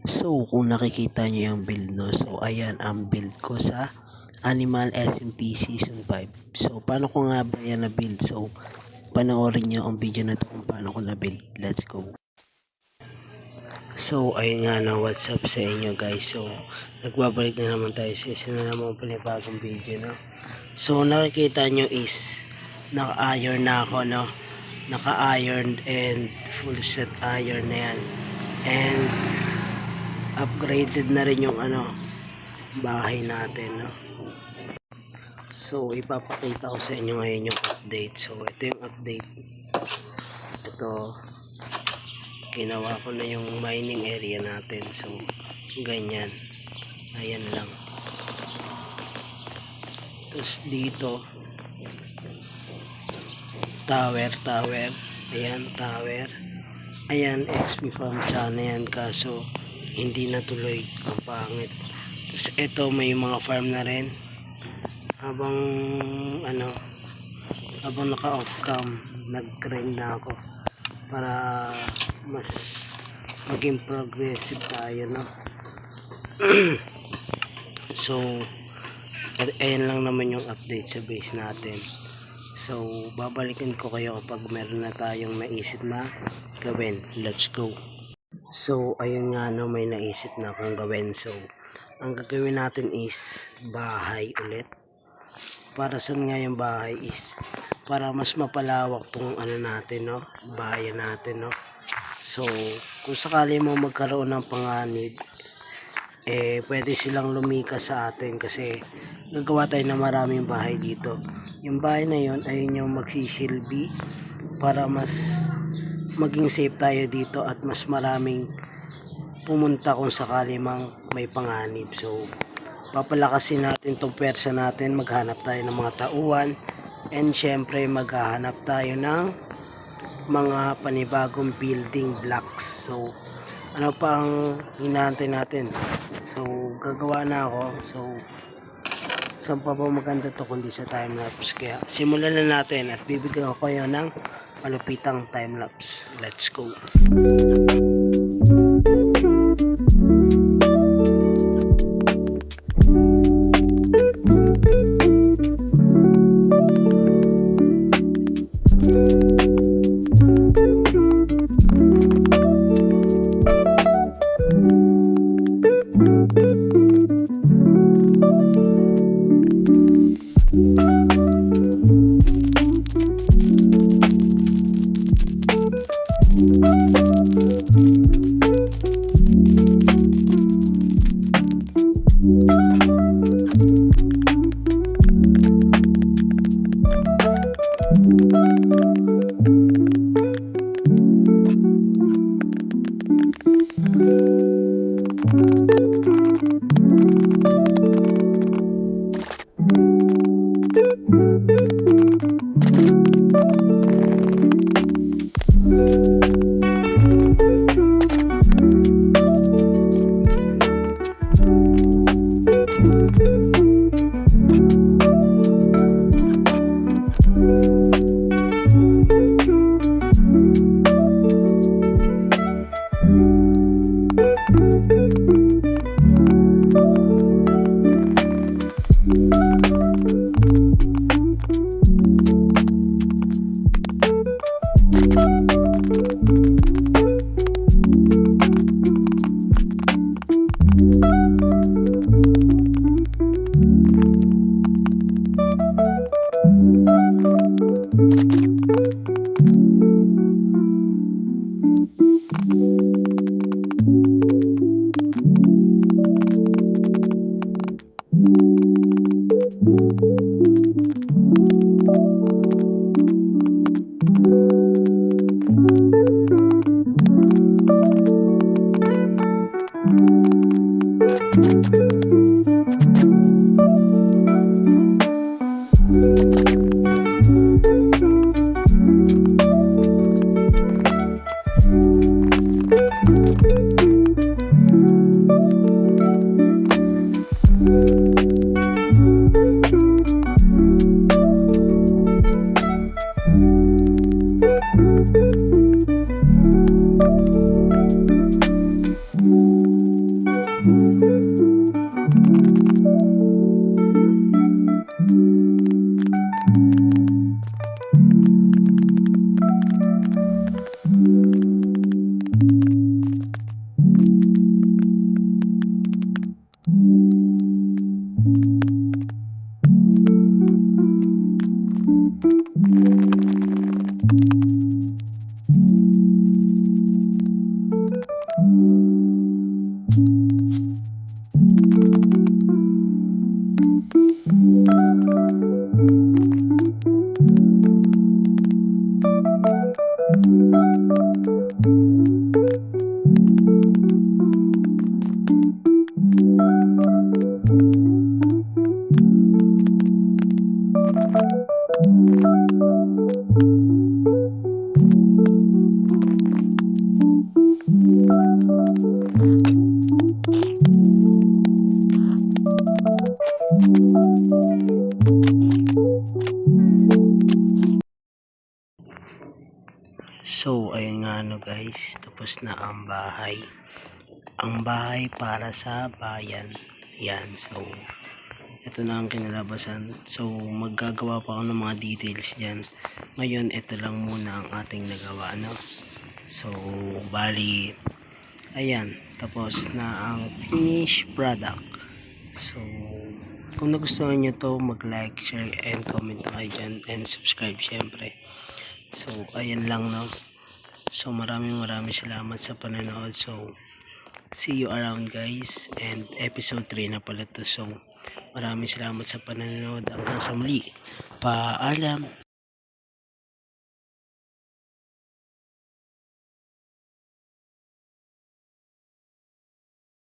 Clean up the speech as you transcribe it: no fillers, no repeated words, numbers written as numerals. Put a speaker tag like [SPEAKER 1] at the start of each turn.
[SPEAKER 1] So, kung nakikita nyo yung build, no? So, ayan ang build ko sa Animal SMP Season 5. So, paano ko nga ba yan na build? So, panoorin nyo ang video na to kung paano ko na build. Let's go! So, ayun nga na, what's up sa inyo guys? So, nagbabalik na naman tayo sa isa na naman panibagong video, no? So, nakikita nyo is naka-iron na ako, no? Naka-iron and full set iron na yan. And upgraded na rin yung bahay natin, no? So, ipapakita ko sa inyo ngayon yung update. So, ito yung update. Ito, ginawa ko na yung mining area natin. So, ganyan. Ayan lang. Tapos dito, tower. Ayan, tower. Ayan, XP farm sana yan. Kaso, hindi natuloy. Ang pangit. Tapos ito, may mga farm na rin. Habang naka-off cam, nag-grind na ako para mas maging progressive tayo, no? So, ayan lang naman yung update sa base natin. So, babalikan ko kayo kapag meron na tayong naisip na gawin. Let's go! So, ayun nga, no, may naisip na akong gawin. So, ang gagawin natin is bahay ulit. Para saan nga yung bahay is para mas mapalawak tong natin, no, bahayan natin, no. So, kung sakali mo magkaroon ng panganib, pwede silang lumikas sa atin kasi nagawa tayo na maraming bahay dito. Yung bahay na yun ay yung magsisilbi para mas maging safe tayo dito at mas maraming pumunta kung sakali mang may panganib. So, papalakasin natin tong pwersa natin, maghanap tayo ng mga tauhan, and syempre maghahanap tayo ng mga panibagong building blocks. So, ano pa ang hinahantay natin? So, gagawa na ako. So, saan pa ba maganda to kundi sa time-lapse? Kaya, simulan na natin at bibigyan ko kayo ng malupitang time-lapse. Let's go! So, ayun nga ano guys, tapos na ang bahay. Ang bahay para sa bayan. Yan, so, ito na ang kinalabasan. So, maggagawa pa ako ng mga details dyan. Ngayon, ito lang muna ang ating nagawa, no? So, bali, ayan, tapos na ang finished product. So, kung nagustuhan nyo to, mag-like, share, and comment na kayo dyan, and subscribe syempre. So, ayan lang, no? So, maraming salamat sa panonood. So, see you around guys, and episode 3 na pala to. So, maraming salamat sa panonood. Hanggang sa muli, paalam.